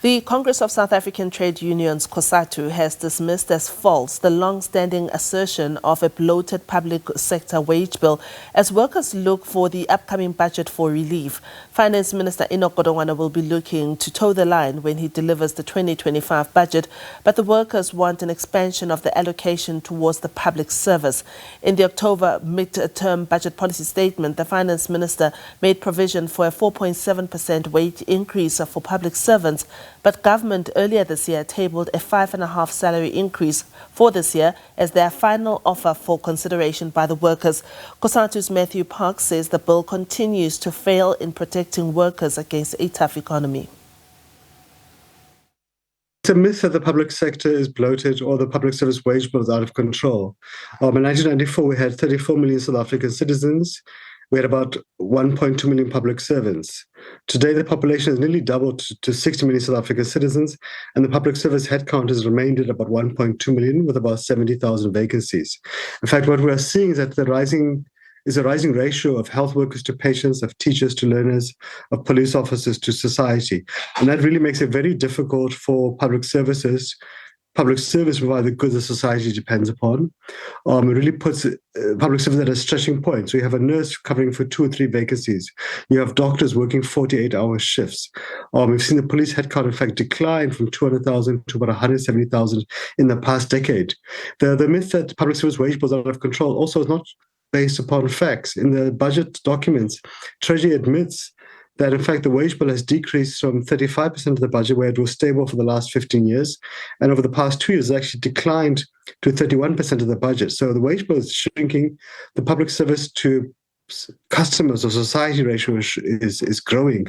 The Congress of South African Trade Unions, Cosatu, has dismissed as false the long-standing assertion of a bloated public sector wage bill as workers look for the upcoming budget for relief. Finance Minister Enoch Godongwana will be looking to toe the line when he delivers the 2025 budget, but the workers want an expansion of the allocation towards the public service. In the October mid-term budget policy statement, the Finance Minister made provision for a 4.7% wage increase for public servants, but government earlier this year tabled a 5.5% salary increase for this year as their final offer for consideration by the workers. Cosatu's Matthew Park says the bill continues to fail in protecting workers against a tough economy. It's a myth that the public sector is bloated or the public service wage bill is out of control. In 1994, we had 34 million South African citizens. We had about 1.2 million public servants. Today, the population has nearly doubled to 60 million South African citizens, and the public service headcount has remained at about 1.2 million with about 70,000 vacancies. In fact, what we are seeing is that a rising ratio of health workers to patients, of teachers to learners, of police officers to society. And that really makes it very difficult for public service to provide the goods the society depends upon. It really puts public service at a stretching point. So you have a nurse covering for 2 or 3 vacancies. You have doctors working 48-hour shifts. We've seen the police headcount, in fact, decline from 200,000 to about 170,000 in the past decade. The myth that public service wage bills are out of control also is not based upon facts. In the budget documents, Treasury admits that, in fact, the wage bill has decreased from 35% of the budget, where it was stable for the last 15 years, and over the past 2 years, actually declined to 31% of the budget. So the wage bill is shrinking. The public service to customers or society ratio is growing.